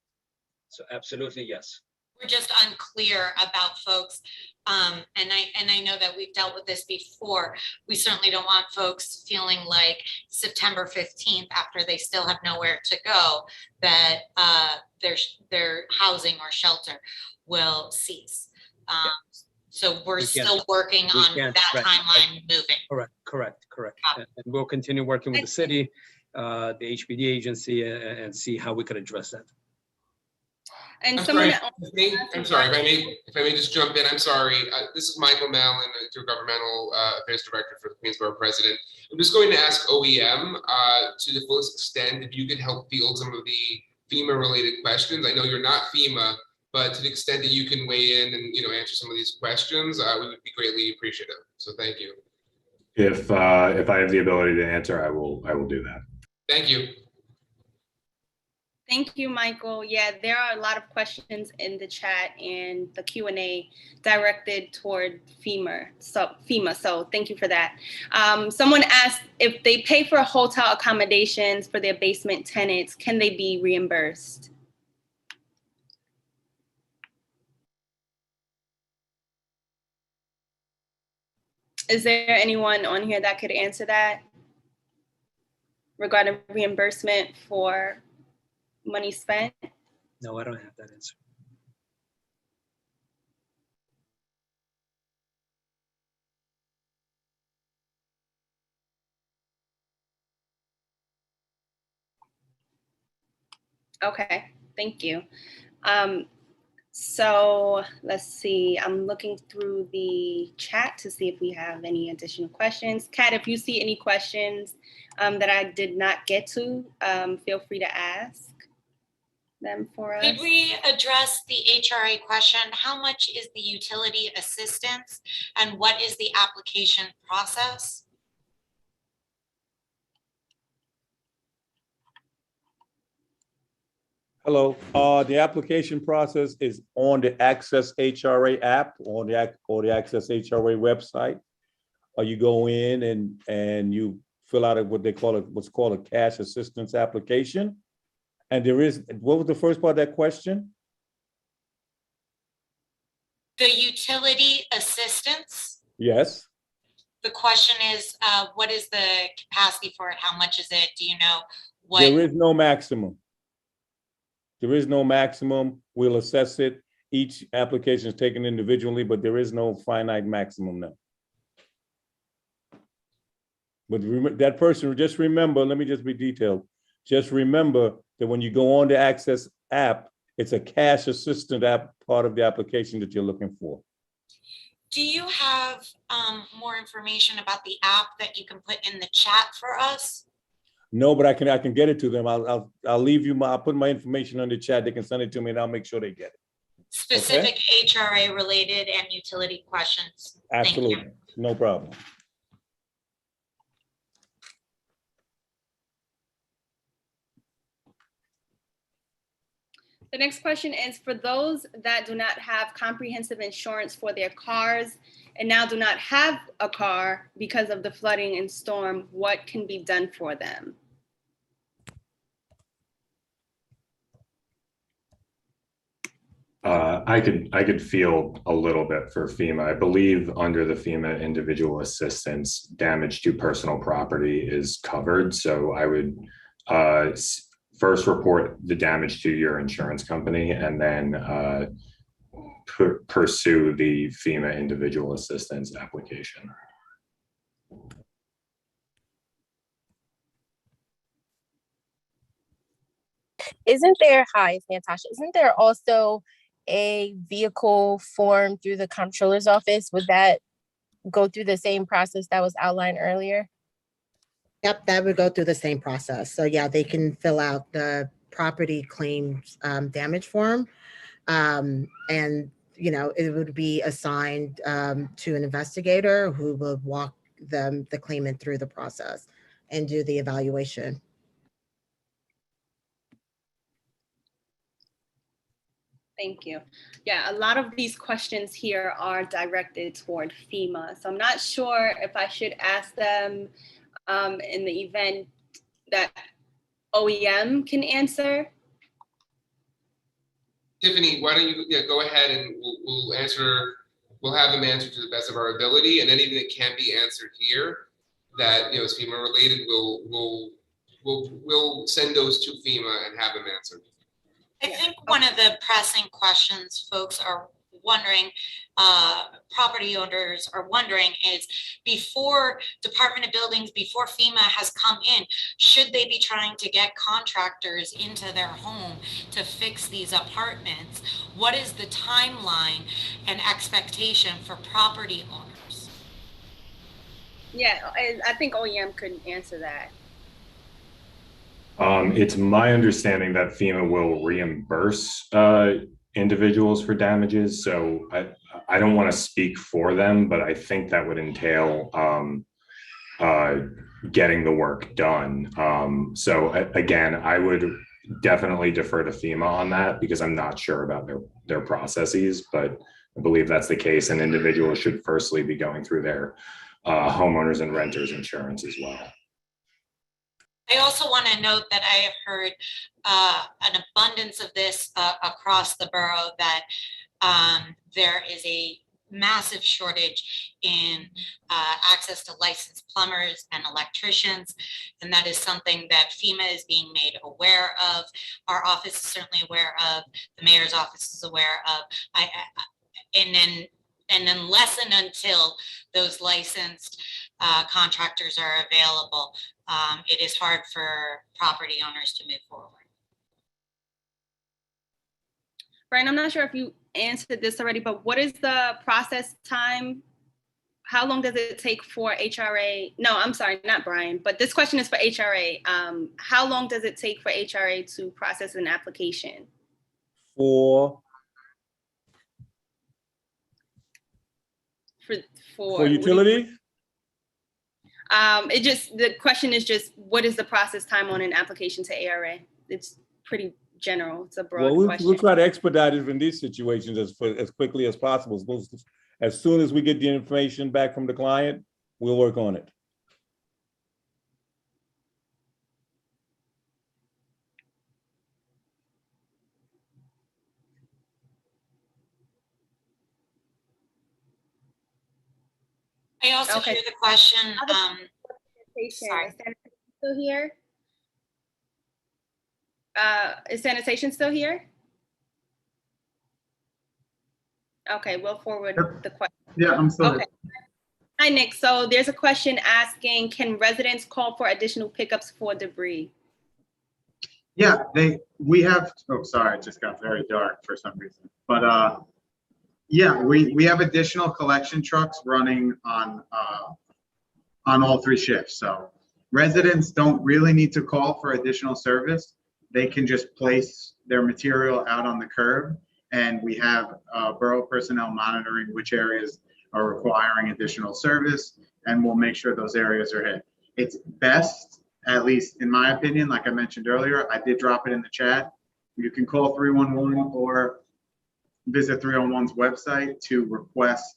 So absolutely, yes. We're just unclear about folks. And I know that we've dealt with this before. We certainly don't want folks feeling like September 15th, after they still have nowhere to go, that their housing or shelter will cease. So we're still working on that timeline moving. Correct. And we'll continue working with the city, the HPD agency, and see how we could address that. And I'm someone, sorry, if I may just jump in. I'm sorry. This is Michael Mallon, Intergovernmental Affairs Director for the Queensborough President. I'm just going to ask OEM to the fullest extent if you could help field some of the FEMA-related questions. I know you're not FEMA, but to the extent that you can weigh in and answer some of these questions, we would be greatly appreciative. So thank you. If I have the ability to answer, I will do that. Thank you. thank you, Michael. Yeah, there are a lot of questions in the chat and the Q&A directed toward FEMA. So thank you for that. Someone asked if they pay for hotel accommodations for their basement tenants, can they be reimbursed? Is there anyone on here that could answer that regarding reimbursement for money spent? No, I don't have that answer. Okay, thank you. So let's see, I'm looking through the chat to see if we have any additional questions. Kat, if you see any questions that I did not get to, feel free to ask them for us. Did we address the HRA question? How much is the utility assistance and what is the application process? Hello, the application process is on the Access HRA app, or the Access HRA website. You go in and you fill out what's called a cash assistance application. And there is, what was the first part of that question? The utility assistance? Yes. The question is, what is the capacity for it? How much is it? Do you know what? There is no maximum. There is no maximum. We'll assess it. Each application is taken individually, but there is no finite maximum now. But that person, just remember, let me just be detailed. Just remember that when you go on the Access app, it's a cash assistant app, part of the application that you're looking for. Do you have more information about the app that you can put in the chat for us? No, but I can get it to them. I'll leave you I'll put my information on the chat. They can send it to me and I'll make sure they get it. Specific HRA related and utility questions. Absolutely, Thank you. no problem. The next question is for those that do not have comprehensive insurance for their cars and now do not have a car because of the flooding and storm, what can be done for them? I could field a little bit for FEMA. I believe under the FEMA individual assistance, damage to personal property is covered. So I would first report the damage to your insurance company and then pursue the FEMA individual assistance application. Isn't there, hi, it's Nantasha, isn't there also a vehicle form through the Comptroller's office? Would that go through the same process that was outlined earlier? Yep, that would go through the same process. So yeah, they can fill out the property claims damage form. And, you know, it would be assigned to an investigator who would walk the claimant through the process and do the evaluation. Thank you. Yeah, a lot of these questions here are directed toward FEMA. So I'm not sure if I should ask them in the event that OEM can answer. Tiffany, why don't you go ahead and we'll answer, we'll have them answer to the best of our ability, and anything that can't be answered here that is FEMA related, we'll send those to FEMA and have them answered. I think one of the pressing questions folks are wondering, property owners are wondering is, before Department of Buildings, before FEMA has come in, should they be trying to get contractors into their home to fix these apartments? What is the timeline and expectation for property owners? Yeah, I think OEM could answer that. It's my understanding that FEMA will reimburse individuals for damages. So I don't want to speak for them, but I think that would entail getting the work done. So again, I would definitely defer to FEMA on that because I'm not sure about their processes, but I believe that's the case. And individuals should firstly be going through their homeowners and renters insurance as well. I also want to note that I have heard an abundance of this across the borough, that there is a massive shortage in access to licensed plumbers and electricians, and that is something that FEMA is being made aware of. Our office is certainly aware of, the mayor's office is aware of, and unless and until those licensed contractors are available, it is hard for property owners to move forward. Brian, I'm not sure if you answered this already, but what is the process time? How long does it take for HRA? No, I'm sorry, not Brian, but this question is for HRA. How long does it take for HRA to process an application? For utility? The question is just, what is the process time on an application to ARA? It's pretty general. It's a broad question. We'll try to expedite it in these situations as quickly as possible. As soon as we get the information back from the client, we'll work on it. I also hear the question. Sorry. Is sanitation still here? Is sanitation still here? Okay, we'll forward the question. Yeah, I'm still okay. Hi, Nick. So there's a question asking, can residents call for additional pickups for debris? Yeah, we have, oh, sorry, it just got very dark for some reason. But yeah, we have additional collection trucks running on all 3 shifts. So residents don't really need to call for additional service. They can just place their material out on the curb, and we have borough personnel monitoring which areas are requiring additional service, and we'll make sure those areas are hit. It's best, at least in my opinion, like I mentioned earlier, I did drop it in the chat. You can call 311 or visit 311's website to request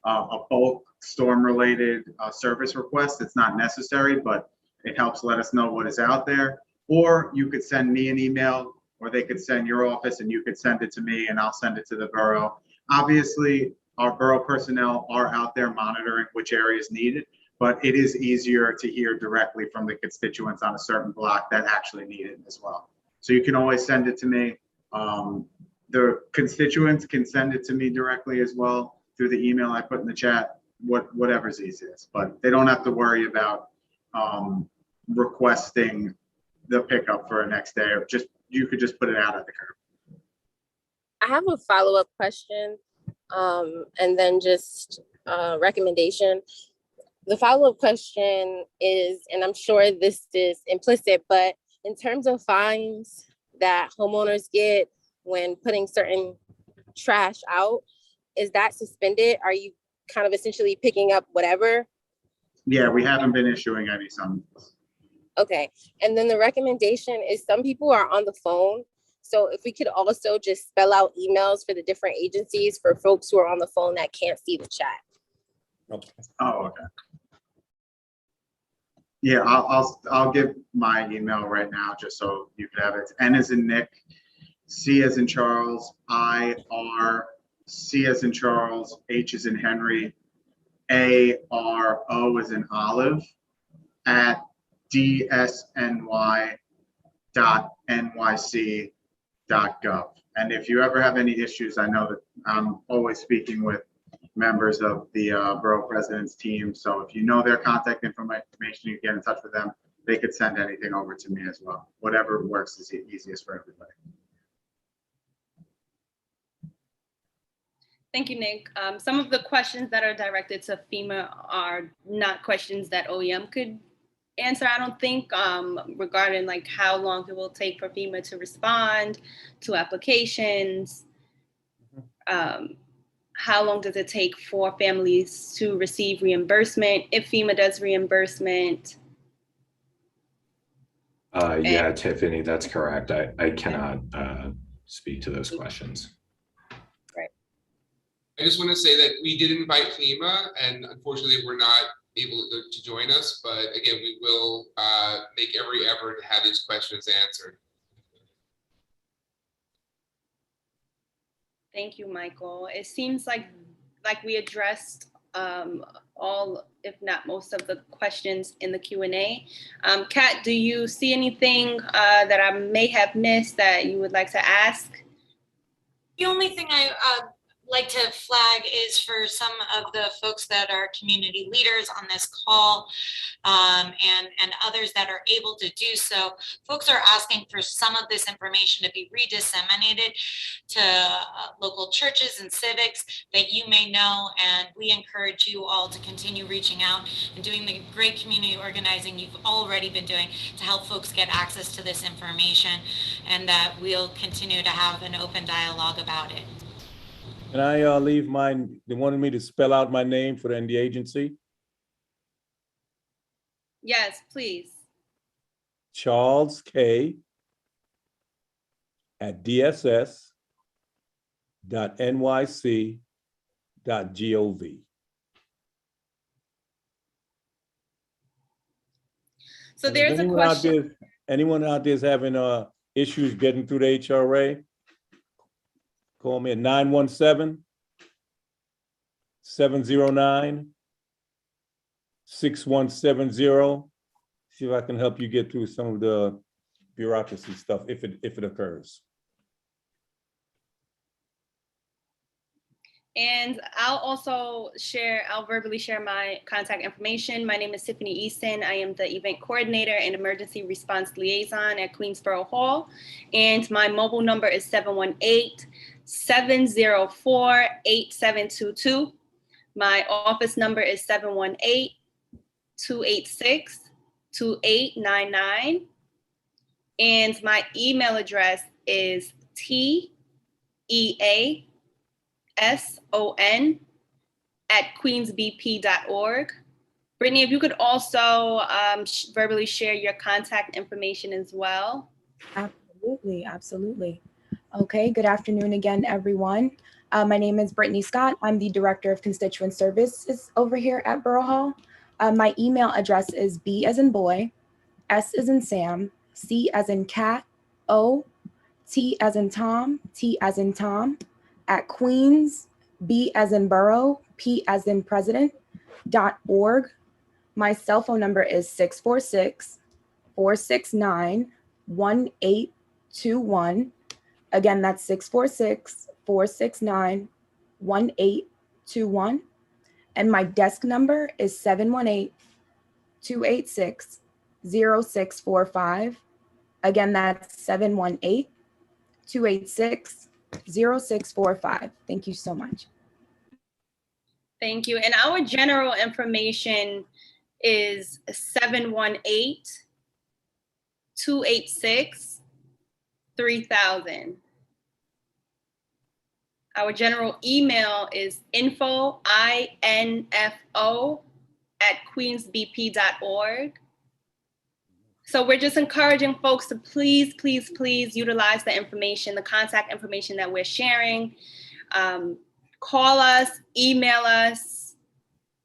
a bulk storm-related service request. It's not necessary, but it helps let us know what is out there. Or you could send me an email, or they could send your office and you could send it to me and I'll send it to the borough. Obviously, our borough personnel are out there monitoring which areas need it, but it is easier to hear directly from the constituents on a certain block that actually need it as well. So you can always send it to me. The constituents can send it to me directly as well through the email I put in the chat, whatever's easiest, but they don't have to worry about requesting the pickup for a next day, or you could just put it out at the curb. I have a follow-up question, and then just a recommendation. The follow-up question is, and I'm sure this is implicit, but in terms of fines that homeowners get when putting certain trash out, is that suspended? Are you kind of essentially picking up whatever? Yeah, we haven't been issuing any summonses. Okay, and then the recommendation is some people are on the phone. So if we could also just spell out emails for the different agencies for folks who are on the phone that can't see the chat. Okay. Oh, okay. Yeah, I'll give my email right now just so you can have it. N as in Nick, C as in Charles, I-R, C as in Charles, H as in Henry, A-R-O as in Olive, at dsny.nyc.gov. And if you ever have any issues, I know that I'm always speaking with members of the Borough President's team. So if you know their contact information, you get in touch with them. They could send anything over to me as well. Whatever works is easiest for everybody. Thank you, Nick. Some of the questions that are directed to FEMA are not questions that OEM could answer, I don't think, regarding like how long it will take for FEMA to respond to applications. How long does it take for families to receive reimbursement if FEMA does reimbursement? Yeah, Tiffany, that's correct. I cannot speak to those questions. Right. I just want to say that we did invite FEMA, and unfortunately we're not able to join us, but again, we will make every effort to have these questions answered. Thank you, Michael. It seems like we addressed all, if not most of the questions in the Q&A. Kat, do you see anything that I may have missed that you would like to ask? The only thing I like to flag is for some of the folks that are community leaders on this call and others that are able to do so. Folks are asking for some of this information to be redisseminated to local churches and civics that you may know, and we encourage you all to continue reaching out and doing the great community organizing you've already been doing to help folks get access to this information, and that we'll continue to have an open dialogue about it. Can I leave mine? They wanted me to spell out my name for the agency. Yes, please. Charles K. at dss.nyc.gov. So there's a question. Anyone out there is having issues getting through the HRA? Call me at 917-709-6170. See if I can help you get through some of the bureaucracy stuff if it occurs. And I'll verbally share my contact information. My name is Tiffany Easton. I am the event coordinator and emergency response liaison at Queensborough Hall. And my mobile number is 718-704-8722. My office number is 718-286-2899. And my email address is teason@queensbp.org. Brittany, if you could also verbally share your contact information as well. Absolutely, absolutely. Okay, good afternoon again, everyone. My name is Brittany Scott. I'm the Director of Constituent Services over here at Borough Hall. My email address is B as in boy, S as in Sam, C as in cat, O, T as in Tom, T as in Tom, at Queens, B as in borough, P as in president.org. My cell phone number is 646-469-1821. Again, that's 646-469-1821. And my desk number is 718-286-0645. Again, that's 718-286-0645. Thank you so much. Thank you. And our general information is 718-286-3000. Our general email is info@queensbp.org. So we're just encouraging folks to please, please, please utilize the information, the contact information that we're sharing. Call us, email us,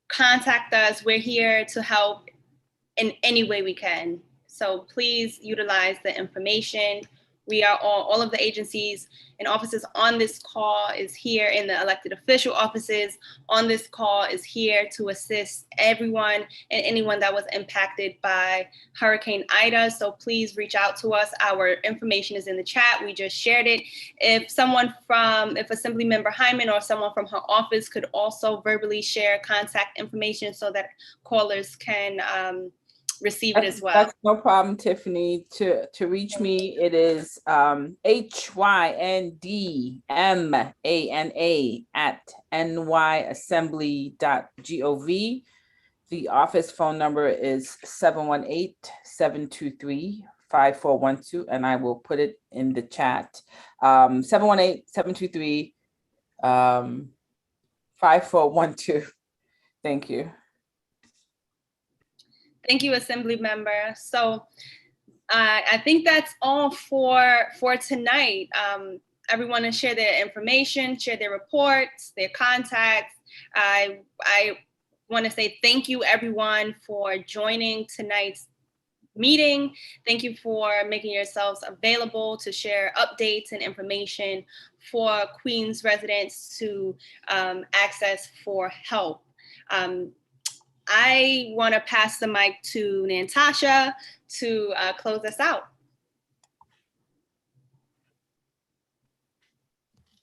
contact us. We're here to help in any way we can. So please utilize the information. We are all of the agencies and offices on this call is here, in the elected official offices on this call is here to assist everyone and anyone that was impacted by Hurricane Ida. So please reach out to us. Our information is in the chat. We just shared it. If Assembly Member Hyman or someone from her office could also verbally share contact information so that callers can receive it as well. That's no problem, Tiffany. To reach me, it is hyndmana@nyassembly.gov. The office phone number is 718-723-5412, and I will put it in the chat. 718-723-5412. Thank you. Thank you, Assembly Member. So I think that's all for tonight. Everyone to share their information, share their reports, their contacts. I want to say thank you, everyone, for joining tonight's meeting. Thank you for making yourselves available to share updates and information for Queens residents to access for help. I want to pass the mic to Nantasha to close us out.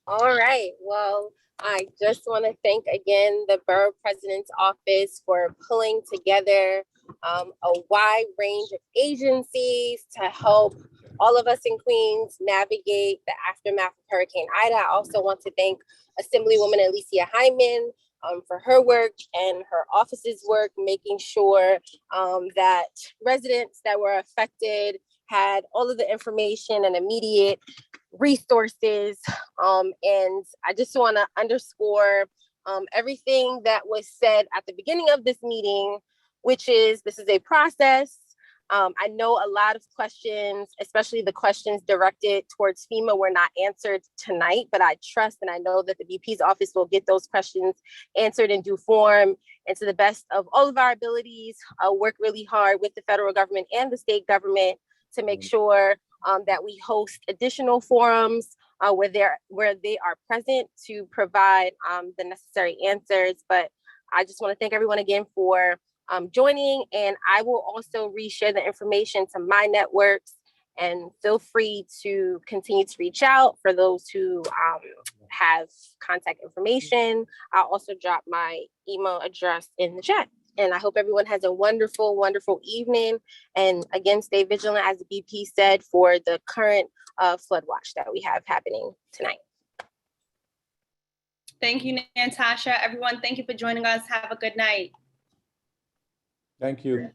All right. Well, I just want to thank again the Borough President's Office for pulling together a wide range of agencies to help all of us in Queens navigate the aftermath of Hurricane Ida. I also want to thank Assemblywoman Alicia Hyman for her work and her office's work, making sure that residents that were affected had all of the information and immediate resources. And I just want to underscore everything that was said at the beginning of this meeting, which is this is a process. I know a lot of questions, especially the questions directed towards FEMA, were not answered tonight, but I trust and I know that the VP's office will get those questions answered in due form, and to the best of all of our abilities, work really hard with the federal government and the state government to make sure that we host additional forums where they are present to provide the necessary answers. But I just want to thank everyone again for joining, and I will also reshare the information to my networks, and feel free to continue to reach out for those who have contact information. I'll also drop my email address in the chat, and I hope everyone has a wonderful, wonderful evening. And again, stay vigilant, as the BP said, for the current flood watch that we have happening tonight. Thank you, Nantasha. Everyone, thank you for joining us. Have a good night. Thank you.